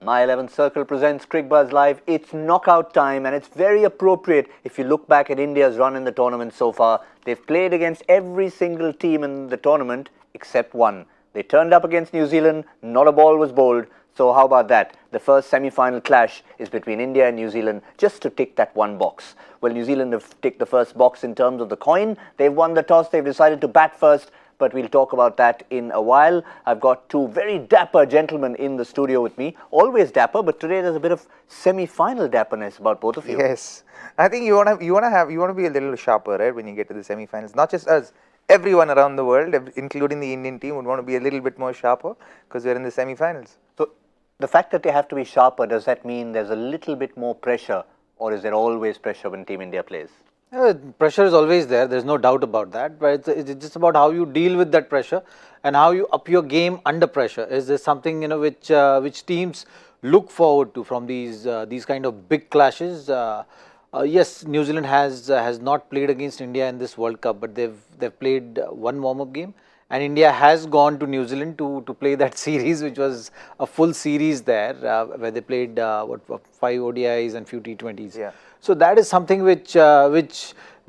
My 11th Circle presents Crickbuzz Live. It's knockout time and it's very appropriate if you look back at India's run in the tournament so far. They've played against every single team in the tournament except one. They turned up against New Zealand, not a ball was bowled. So how about that? The first semi-final clash is between India and New Zealand, just to tick that one box. Well, New Zealand have ticked the first box in terms of the coin. They've won the toss, they've decided to bat first. But we'll talk about that in a while. I've got two very dapper gentlemen in the studio with me. Always dapper, but today there's a bit of semi-final dapperness about both of you. Yes, I think you want to be a little sharper, right, when you get to the semi-finals. Not just us, everyone around the world, including the Indian team, would want to be a little bit more sharper because we're in the semi-finals. So the fact that they have to be sharper, does that mean there's a little bit more pressure, or is there always pressure when Team India plays? Pressure is always there, there's no doubt about that, but it's just about how you deal with that pressure and how you up your game under pressure. Is there something which teams look forward to from these kind of big clashes? Yes, New Zealand has not played against India in this World Cup, but they've played one warm-up game, and India has gone to New Zealand to play that series, which was a full series there, where they played 5 ODIs and few T20s. Yeah. So that is something which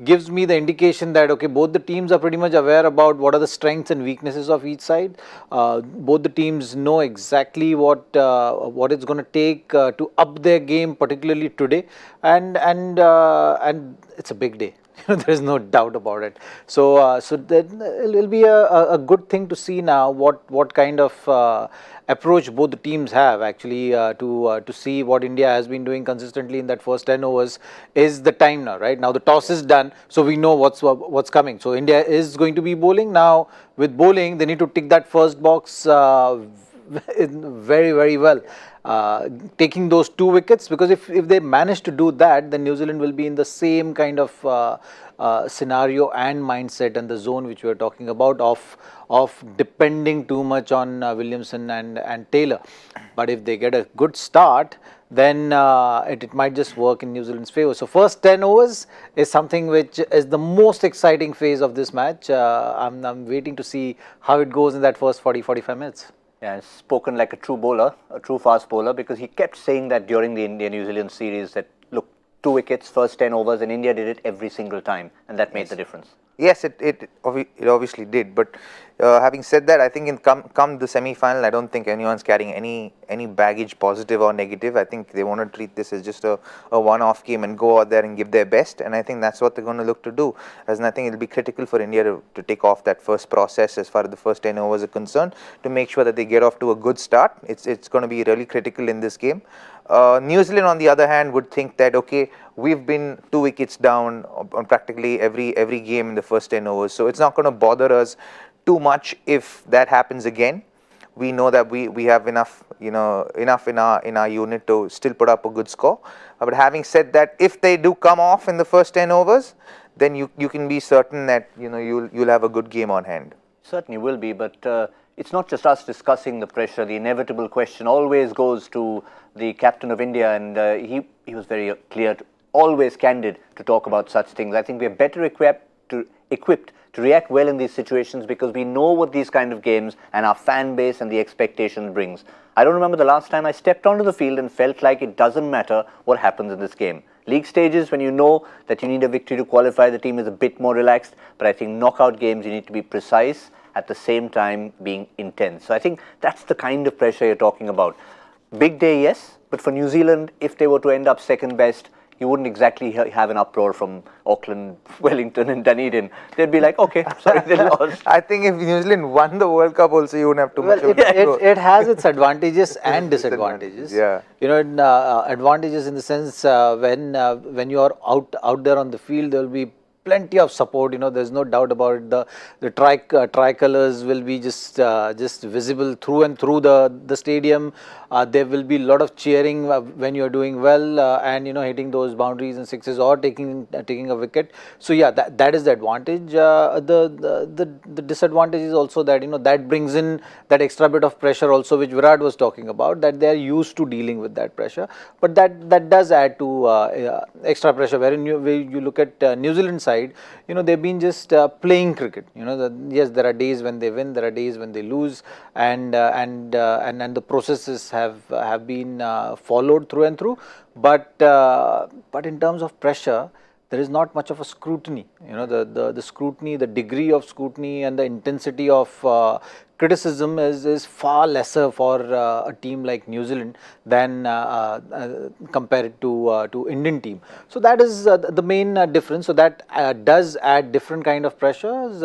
gives me the indication that okay, both the teams are pretty much aware about what are the strengths and weaknesses of each side. Both the teams know exactly what it's going to take to up their game, particularly today, and it's a big day. There is no doubt about it. So then it will be a good thing to see now what kind of approach both the teams have actually to see what India has been doing consistently in that first 10 overs. Is the time now, right? Now the toss is done, so we know what's coming. So India is going to be bowling now. With bowling, they need to tick that first box very, very well. Taking those 2 wickets, because if they manage to do that, then New Zealand will be in the same kind of scenario and mindset and the zone which we are talking about of depending too much on Williamson and Taylor. But if they get a good start, then it might just work in New Zealand's favour. So first 10 overs is something which is the most exciting phase of this match. I'm waiting to see how it goes in that first 40-45 minutes. Yeah, spoken like a true bowler, a true fast bowler, because he kept saying that during the India-New Zealand series that, look, 2 wickets, first 10 overs, and India did it every single time, and that made the difference. Yes, it obviously did. But having said that, I think in come the semi-final, I don't think anyone's carrying any baggage, positive or negative. I think they want to treat this as just a one-off game and go out there and give their best. And I think that's what they're going to look to do. As I think it'll be critical for India to take off that first process as far as the first 10 overs are concerned, to make sure that they get off to a good start. It's going to be really critical in this game. New Zealand, on the other hand, would think that okay, we've been 2 wickets down on practically every game in the first 10 overs, so it's not going to bother us too much if that happens again. We know that we have enough in our unit to still put up a good score. But having said that, if they do come off in the first 10 overs, then you can be certain that you'll have a good game on hand. Certainly will be, but it's not just us discussing the pressure. The inevitable question always goes to the captain of India, and he was very clear, always candid to talk about such things. I think we are better equipped to react well in these situations because we know what these kind of games and our fan base and the expectations brings. I don't remember the last time I stepped onto the field and felt like it doesn't matter what happens in this game. League stages, when you know that you need a victory to qualify, the team is a bit more relaxed, but I think knockout games you need to be precise, at the same time being intense. So I think that's the kind of pressure you're talking about. Big day, yes, but for New Zealand, if they were to end up second best, you wouldn't exactly have an uproar from Auckland, Wellington and Dunedin. They'd be like, okay, sorry, they lost. I think if New Zealand won the World Cup also, you wouldn't have too much of it has its advantages and disadvantages. Yeah. Advantages in the sense when you are out there on the field, there will be plenty of support. There's no doubt about it. The tricolors will be just visible through and through the stadium. There will be a lot of cheering when you're doing well and hitting those boundaries and sixes or taking a wicket. So yeah, that is the advantage. The disadvantage is also that that brings in that extra bit of pressure also, which Virat was talking about, that they are used to dealing with that pressure. But that does add to extra pressure. Where you look at New Zealand side, they've been just playing cricket. Yes, there are days when they win, there are days when they lose, and the process have been followed through and through, but in terms of pressure, there is not much of a scrutiny. The scrutiny, the degree of scrutiny and the intensity of criticism is far lesser for a team like New Zealand than compared to Indian team. So that is the main difference. So that does add different kind of pressures,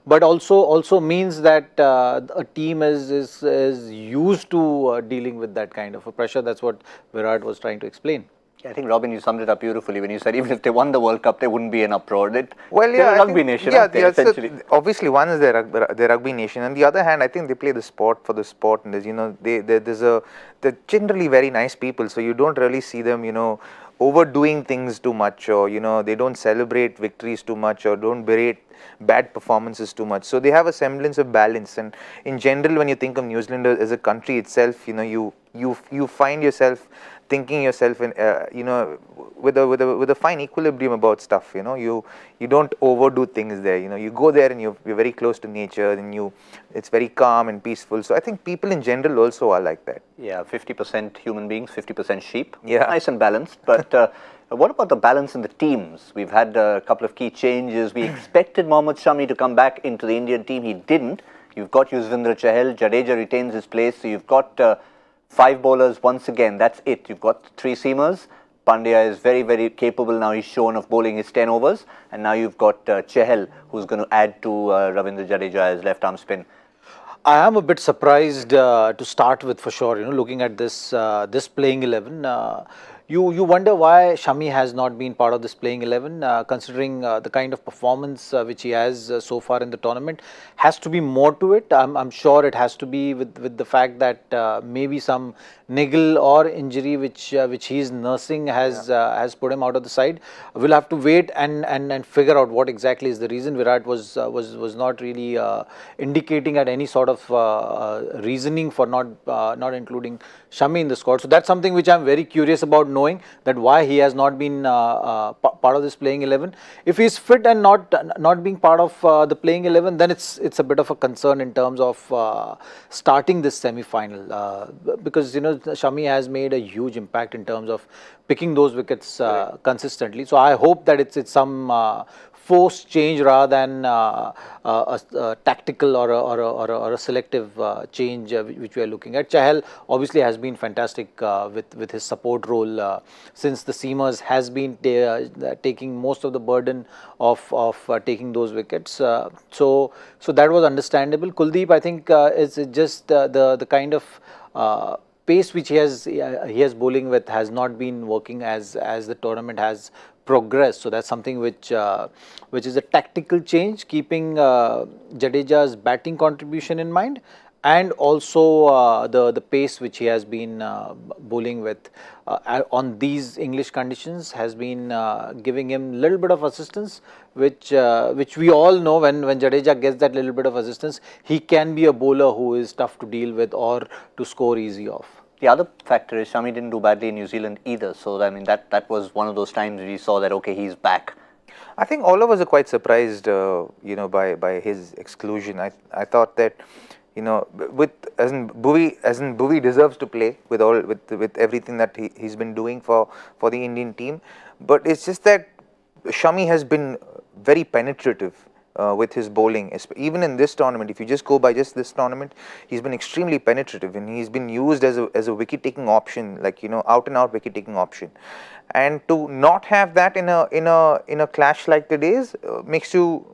but also means that a team is used to dealing with that kind of a pressure. That's what Virat was trying to explain. I think, Robin, you summed it up beautifully when you said even if they won the World Cup, there wouldn't be an uproar. They're a rugby nation, aren't they, essentially? Obviously, one is their rugby nation, and the other hand, I think they play the sport for the sport, and they're generally very nice people, so you don't really see them, overdoing things too much, or they don't celebrate victories too much, or don't berate bad performances too much. So they have a semblance of balance, and in general, when you think of New Zealand as a country itself, you find yourself thinking yourself in with a fine equilibrium about stuff. You don't overdo things there. You go there and you're very close to nature, and it's very calm and peaceful. So I think people in general also are like that. Yeah, 50% human beings, 50% sheep. Yeah, nice and balanced. But what about the balance in the teams? We've had a couple of key changes. We expected Mohammad Shami to come back into the Indian team. He didn't. You've got Yuzvendra Chahal. Jadeja retains his place. So you've got 5 bowlers once again. That's it. You've got 3 seamers. Pandya is very, very capable now. He's shown of bowling his 10 overs. And now you've got Chahal, who's going to add to Ravindra Jadeja as left arm spin. I am a bit surprised to start with, for sure. Looking at this this playing 11, you wonder why Shami has not been part of this playing 11, considering the kind of performance which he has so far in the tournament. Has to be more to it. I'm sure it has to be with the fact that maybe some niggle or injury which he is nursing has put him out of the side. We'll have to wait and figure out what exactly is the reason. Virat was not really indicating at any sort of reasoning for not including Shami in the squad. So that's something which I'm very curious about knowing, that why he has not been part of this playing 11. If he's fit and not being part of the playing 11, then it's a bit of a concern in terms of starting this semi-final, because Shami has made a huge impact in terms of picking those wickets consistently. So I hope that it's some forced change rather than a tactical or a selective change which we are looking at. Chahal obviously has been fantastic with his support role since the seamers has been taking most of the burden of taking those wickets. So that was understandable. Kuldeep, I think, is just the kind of pace which he has bowling with has not been working as the tournament has progressed. So that's something which is a tactical change, keeping Jadeja's batting contribution in mind, and also the pace which he has been bowling with on these English conditions has been giving him a little bit of assistance, which we all know when Jadeja gets that little bit of assistance, he can be a bowler who is tough to deal with or to score easy off. The other factor is Shami didn't do badly in New Zealand either. So, I mean, that was one of those times we saw that, okay, he's back. I think all of us are quite surprised, by his exclusion. I thought that, as in Bhuvi deserves to play with everything that he's been doing for the Indian team. But it's just that Shami has been very penetrative with his bowling. Even in this tournament, if you just go by just this tournament, he's been extremely penetrative, and he's been used as a wicket-taking option, like out and out wicket-taking option. And to not have that in a clash like today's makes you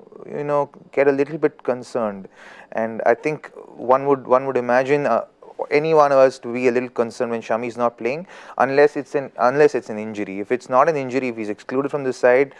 get a little bit concerned. And I think one would imagine any one of us to be a little concerned when Shami is not playing, unless it's an injury. If it's not an injury, if he's excluded from the side,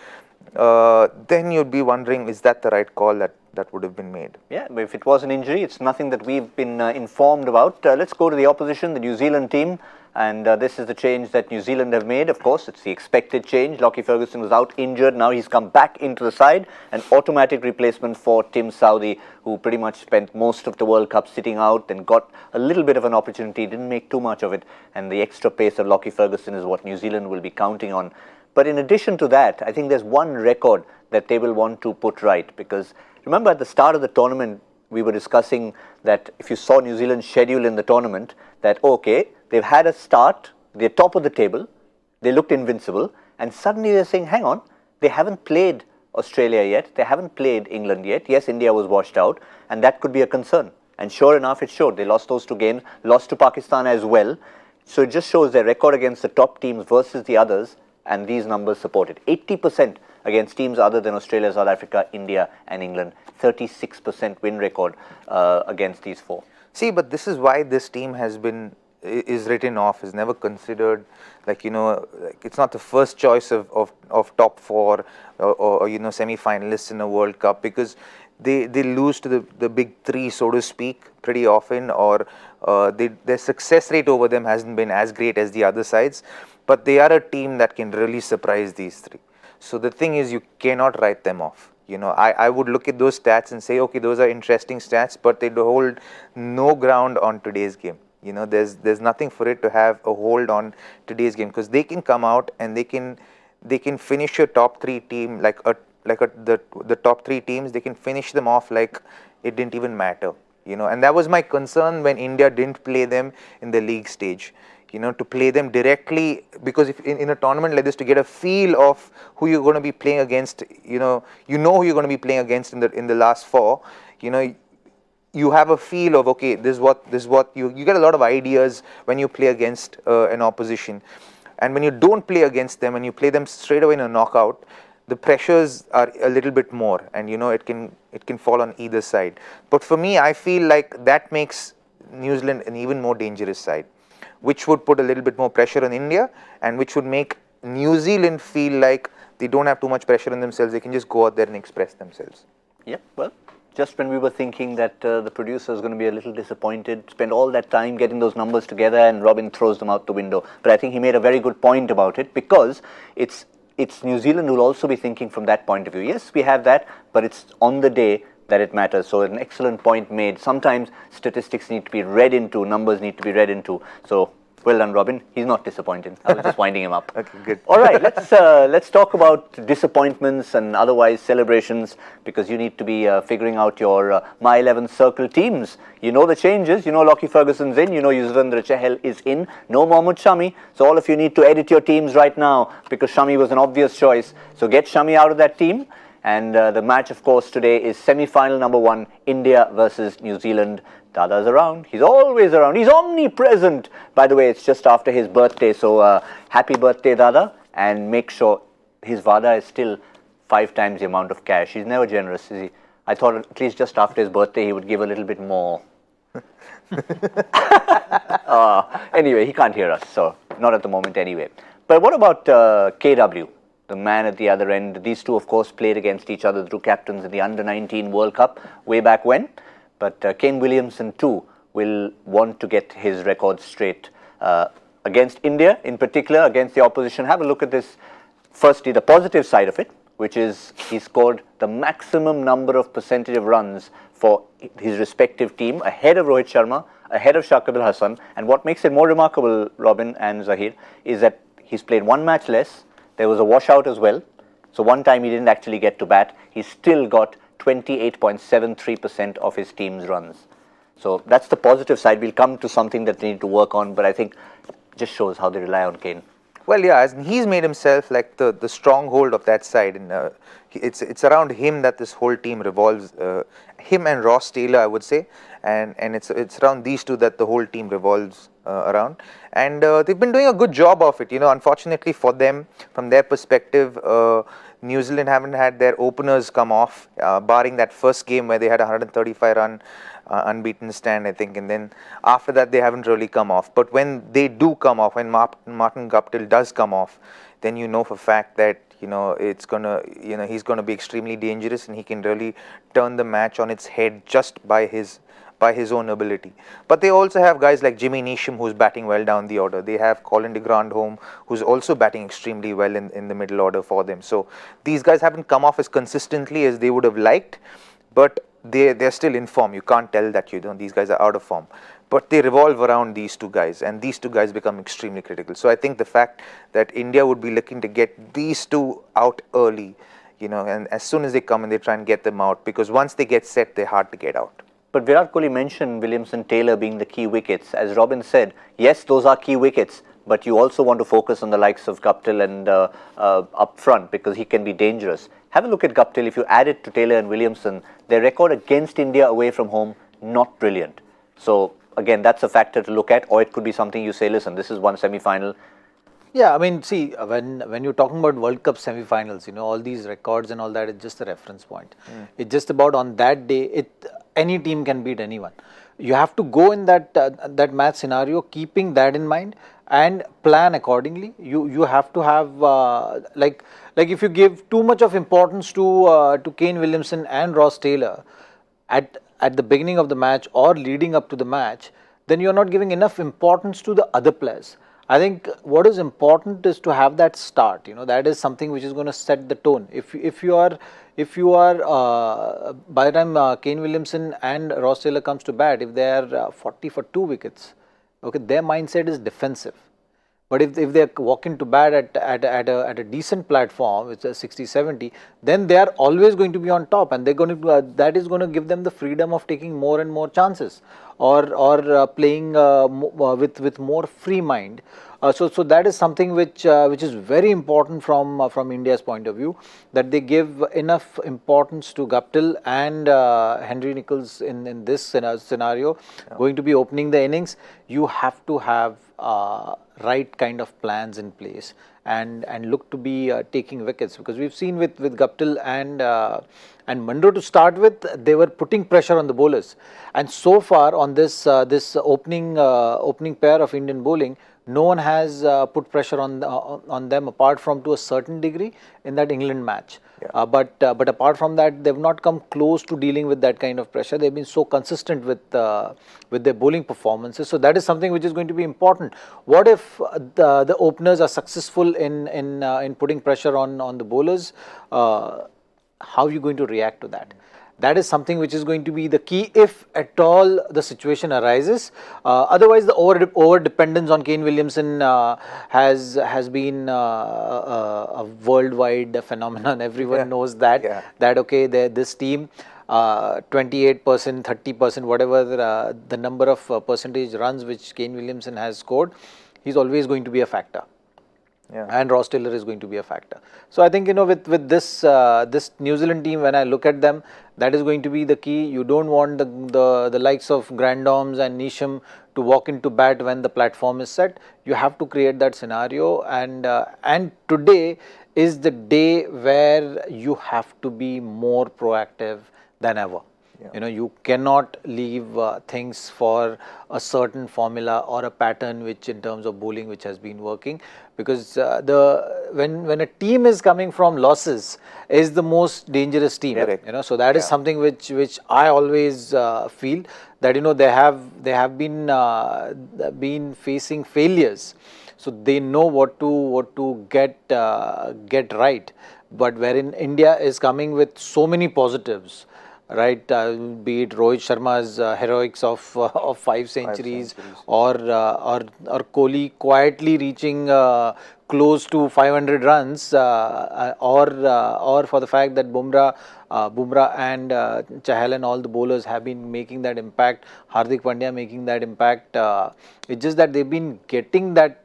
then you'd be wondering, is that the right call that would have been made? Yeah, but if it was an injury, it's nothing that we've been informed about. Let's go to the opposition, the New Zealand team. And this is the change that New Zealand have made. Of course, it's the expected change. Lockie Ferguson was out injured. Now he's come back into the side. An automatic replacement for Tim Southee, who pretty much spent most of the World Cup sitting out and got a little bit of an opportunity, didn't make too much of it. And the extra pace of Lockie Ferguson is what New Zealand will be counting on. But in addition to that, I think there's one record that they will want to put right. Because remember, at the start of the tournament, we were discussing that if you saw New Zealand's schedule in the tournament, that, okay, they've had a start, they're top of the table, they looked invincible, and suddenly they're saying, hang on, they haven't played Australia yet, they haven't played England yet. Yes, India was washed out, and that could be a concern. And sure enough, it showed. They lost those 2 games, lost to Pakistan as well. So it just shows their record against the top teams versus the others, and these numbers support it. 80% against teams other than Australia, South Africa, India, and England. 36% win record against these 4. See, but this is why this team is written off, is never considered, like, like it's not the first choice of top 4 or semi-finalists in a World Cup, because they lose to the big 3, so to speak, pretty often, or their success rate over them hasn't been as great as the other sides, but they are a team that can really surprise these 3. So the thing is, you cannot write them off. I would look at those stats and say, okay, those are interesting stats, but they hold no ground on today's game. There's nothing for it to have a hold on today's game, because they can come out and they can finish your top 3 team the top 3 teams. They can finish them off like it didn't even matter. And that was my concern when India didn't play them in the league stage. To play them directly, because if in a tournament like this, to get a feel of who you're going to be playing against, who you're going to be playing against in the last 4, you have a feel of, okay, this is what you get a lot of ideas when you play against an opposition. And when you don't play against them and you play them straight away in a knockout, the pressures are a little bit more, and it can fall on either side. But for me, I feel like that makes New Zealand an even more dangerous side, which would put a little bit more pressure on India, and which would make New Zealand feel like they don't have too much pressure on themselves. They can just go out there and express themselves. Yeah, well, just when we were thinking that the producer is going to be a little disappointed, spend all that time getting those numbers together, and Robin throws them out the window. But I think he made a very good point about it, because it's New Zealand who will also be thinking from that point of view. Yes, we have that, but it's on the day that it matters. So an excellent point made. Sometimes statistics need to be read into, numbers need to be read into. So well done, Robin. He's not disappointed. I was just winding him up. Okay, good. All right, let's talk about disappointments and otherwise celebrations, because you need to be figuring out your My 11 Circle teams. You know the changes. You know Lockie Ferguson's in. You know Yuzvendra Chahal is in. No Mohammad Shami. So all of you need to edit your teams right now, because Shami was an obvious choice. So get Shami out of that team. And the match, of course, today is semi-final number 1, India versus New Zealand. Dada's around. He's always around. He's omnipresent. By the way, it's just after his birthday, so happy birthday, Dada. And make sure his Vada is still 5 times the amount of cash. He's never generous, is he? I thought at least just after his birthday he would give a little bit more. Anyway, he can't hear us, so not at the moment anyway. But what about KW? The man at the other end. These two, of course, played against each other through captains in the Under-19 World Cup way back when. But Kane Williamson, too, will want to get his record straight against India, in particular, against the opposition. Have a look at this. Firstly, the positive side of it, which is he scored the maximum number of percentage of runs for his respective team, ahead of Rohit Sharma, ahead of Shakib Al Hasan. And what makes it more remarkable, Robin and Zahir, is that he's played 1 match less. There was a washout as well. So one time he didn't actually get to bat. He still got 28.73% of his team's runs. So that's the positive side. We'll come to something that they need to work on, but I think it just shows how they rely on Kane. Well, yeah, as he's made himself like the stronghold of that side, and it's around him that this whole team revolves. Him and Ross Taylor, I would say, and it's around these two that the whole team revolves around, and they've been doing a good job of it. Unfortunately for them, from their perspective, New Zealand haven't had their openers come off, barring that first game where they had a 135-run unbeaten stand, I think, and then after that they haven't really come off. But when they do come off, when Martin Guptill does come off, then you know for fact that it's gonna he's gonna be extremely dangerous, and he can really turn the match on its head just by his own ability. But they also have guys like Jimmy Neesham, who's batting well down the order. They have Colin de Grandhomme, who's also batting extremely well in the middle order for them. So these guys haven't come off as consistently as they would have liked, but they're still in form. You can't tell that these guys are out of form. But they revolve around these two guys, and these two guys become extremely critical. So I think the fact that India would be looking to get these two out early, and as soon as they come and they try and get them out, because once they get set, they're hard to get out. But Virat Kohli mentioned Williamson, Taylor being the key wickets. As Robin said, yes, those are key wickets, but you also want to focus on the likes of Guptill and up front, because he can be dangerous. Have a look at Guptill. If you add it to Taylor and Williamson, their record against India away from home, not brilliant. So again, that's a factor to look at, or it could be something you say, listen, this is one semi-final. Yeah, I mean, see, when you're talking about World Cup semi-finals, you know, all these records and all that is just a reference point. It's just about on that day, any team can beat anyone. You have to go in that match scenario, keeping that in mind and plan accordingly. You have to have like if you give too much of importance to Kane Williamson and Ross Taylor at the beginning of the match or leading up to the match, then you're not giving enough importance to the other players. I think what is important is to have that start. You know, that is something which is going to set the tone. If you are by the time Kane Williamson and Ross Taylor comes to bat, if they are 40 for 2 wickets, okay, their mindset is defensive. But if they walk into bat at a decent platform, it's a 60-70, then they are always going to be on top, and they're going to that is going to give them the freedom of taking more and more chances, or playing with more free mind. So that is something which is very important from India's point of view, that they give enough importance to Guptill and Henry Nicholls in this scenario, going to be opening the innings. You have to have right kind of plans in place and look to be taking wickets, because we've seen with Guptill and Munro to start with, they were putting pressure on the bowlers, and so far on this opening pair of Indian bowling, no one has put pressure on them apart from to a certain degree in that England match. Yeah. But apart from that, they've not come close to dealing with that kind of pressure. They've been so consistent with their bowling performances. So that is something which is going to be important. What if the openers are successful in putting pressure on the bowlers? How are you going to react to that? That is something which is going to be the key if at all the situation arises. Otherwise, the over dependence on Kane Williamson has been a worldwide phenomenon. Everyone knows that. Yeah. That okay, this team 28%, 30%, whatever the number of percentage runs which Kane Williamson has scored, he's always going to be a factor. Yeah. And Ross Taylor is going to be a factor. So I think, you know, with this this New Zealand team, when I look at them, that is going to be the key. You don't want the likes of Grandoms and Neesham to walk into bat when the platform is set. You have to create that scenario, and today is the day where you have to be more proactive than ever. Yeah. You know, you cannot leave things for a certain formula or a pattern which in terms of bowling which has been working, because when a team is coming from losses is the most dangerous team. Correct. You know, so that is something which I always feel that, you know, they have been facing failures, so they know what to get right. But wherein India is coming with so many positives, right, be it Rohit Sharma's heroics of 5 centuries, or Kohli quietly reaching close to 500 runs, or for the fact that Bumrah and Chahal and all the bowlers have been making that impact, Hardik Pandya making that impact. It's just that they've been getting that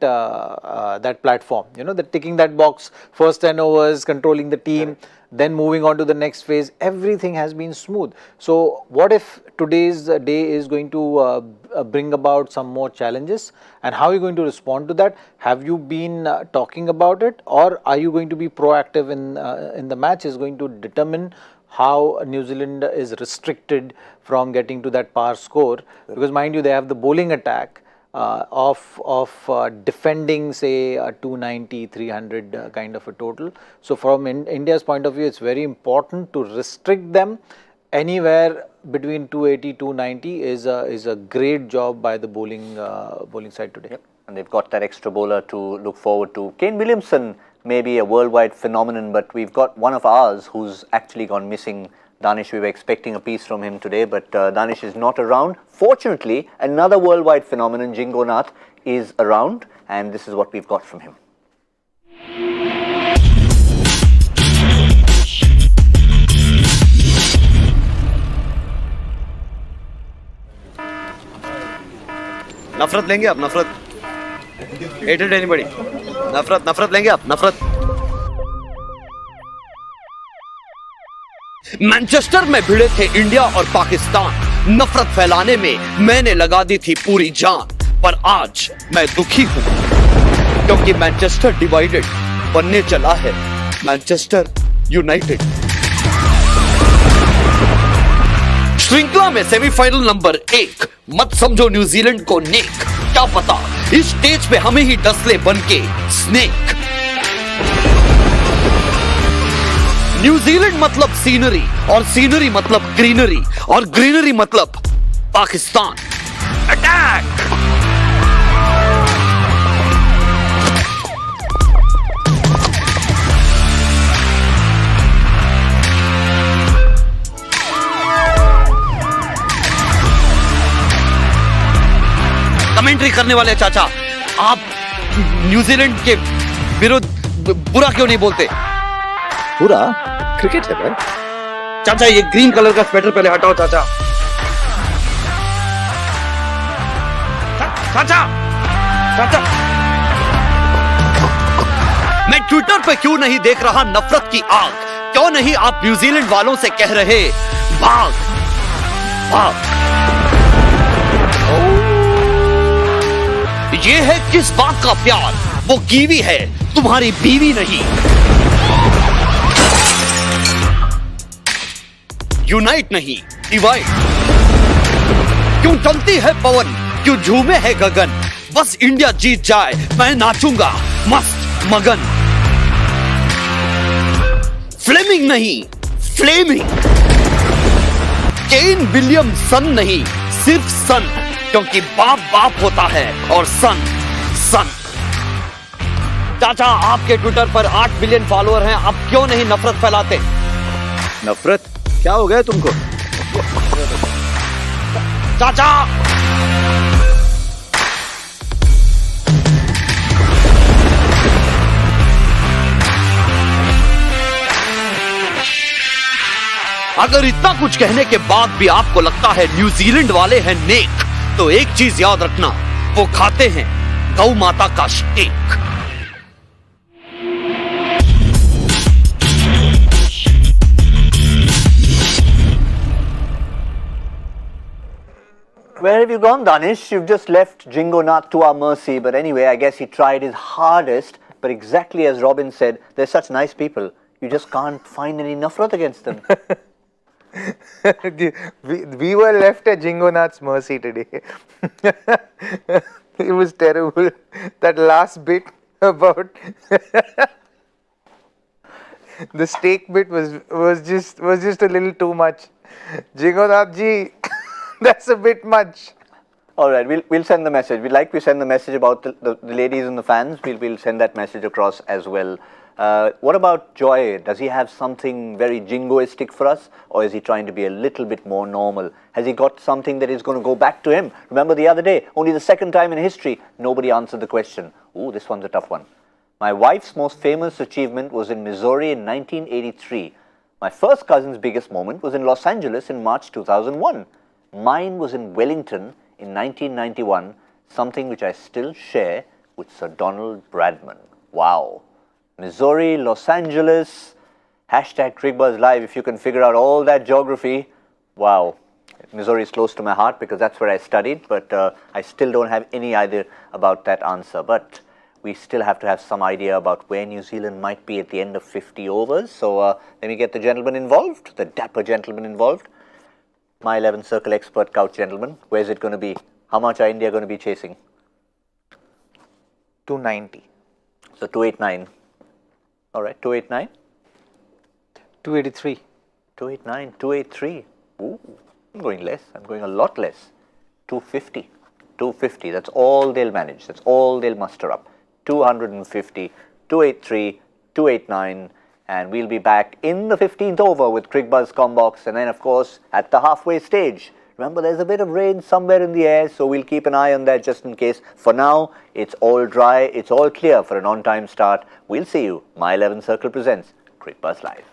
platform, you know, ticking that box, first 10 overs, controlling the team. Right. Then moving on to the next phase, everything has been smooth. So what if today's day is going to bring about some more challenges, and how are you going to respond to that? Have you been talking about it, or are you going to be proactive in the match is going to determine how New Zealand is restricted from getting to that par score? Because mind you, they have the bowling attack of defending, say, 290, 300 kind of a total. So from India's point of view, it's very important to restrict them. Anywhere between 280, 290 is a great job by the bowling side today. Yep. And they've got that extra bowler to look forward to. Kane Williamson may be a worldwide phenomenon, but we've got one of ours who's actually gone missing. Danish, we were expecting a piece from him today, but Danish is not around. Fortunately, another worldwide phenomenon, Jingo Nath, is around, and this is what we've got from him. नफरत लेंगे आप? नफरत? Hated anybody? नफरत लेंगे आप? नफरत? Manchester में भिड़े थे इंडिया और पाकिस्तान। नफरत फैलाने में मैंने लगा दी थी पूरी जान। पर आज मैं दुखी हूं क्योंकि मैनचेस्टर डिवाइडेड बनने चला है मैनचेस्टर यूनाइटेड। श्रृंखला में सेमीफाइनल नंबर 1। मत समझो न्यूजीलैंड को नेक, क्या पता इस स्टेज पे हमें ही डसले बनके स्नेक। न्यूजीलैंड मतलब सीनरी और सीनरी मतलब ग्रीनरी और ग्रीनरी मतलब पाकिस्तान। अटैक! कमेंट्री करने वाले चाचा, आप न्यूजीलैंड के विरुद्ध बुरा क्यों नहीं बोलते? पूरा क्रिकेट है भाई। चाचा ये ग्रीन कलर का स्वेटर पहले हटाओ चाचा। चाचा चाचा मैं ट्विटर पे क्यों नहीं देख रहा नफरत की आग? क्यों नहीं आप न्यूजीलैंड वालों से कह रहे भाग भाग? ये है किस बात का प्यार? वो कीवी है, तुम्हारी बीवी नहीं। यूनाइट नहीं, डिवाइड। क्यों चलती है पवन, क्यों झूमे है गगन? बस इंडिया जीत जाए, मैं नाचूंगा मस्त मगन। फ्लेमिंग नहीं, फ्लेमिंग। केन विलियमसन नहीं, सिर्फ सन, क्योंकि बाप बाप होता है और सन सन। चाचा आपके ट्विटर पर 8 बिलियन फॉलोअर हैं, आप क्यों नहीं नफरत फैलाते? नफरत? क्या हो गया तुमको? चाचा अगर इतना कुछ कहने के बाद भी आपको लगता है न्यूजीलैंड वाले हैं नेक, तो एक चीज याद रखना, वो खाते हैं गौ माता का stake. Where have you gone, Danish? You've just left Jingo Nath to our mercy. But anyway, I guess he tried his hardest. But exactly as Robin said, they're such nice people. You just can't find any nafrat against them. we were left at Jingo Nath's mercy today. It was terrible. That last bit about the steak bit was just a little too much. Jingo Nath ji, that's a bit much. All right, we'll send the message. We send the message about the ladies and the fans. We'll send that message across as well. What about Joy? Does he have something very jingoistic for us, or is he trying to be a little bit more normal? Has he got something that is going to go back to him? Remember the other day, only the second time in history, nobody answered the question. Ooh, this one's a tough one. My wife's most famous achievement was in Missouri in 1983. My first cousin's biggest moment was in Los Angeles in March 2001. Mine was in Wellington in 1991, something which I still share with Sir Donald Bradman. Wow. Missouri, Los Angeles, hashtag Crickbuzz Live. If you can figure out all that geography, wow. Missouri is close to my heart because that's where I studied, but I still don't have any idea about that answer. But we still have to have some idea about where New Zealand might be at the end of 50 overs. So let me get the gentleman involved, the dapper gentleman involved. My 11 Circle expert couch gentleman. Where's it going to be? How much are India going to be chasing? 290. So 289. All right, 289. 283. 289, 283. Ooh, I'm going less. I'm going a lot less. 250. 250. That's all they'll manage. That's all they'll muster up. 250, 283, 289. And we'll be back in the 15th over with Crickbuzz Combox. And then, of course, at the halfway stage. Remember, there's a bit of rain somewhere in the air, so we'll keep an eye on that just in case. For now, it's all dry, it's all clear for an on-time start. We'll see you. My 11 Circle presents Crickbuzz Live.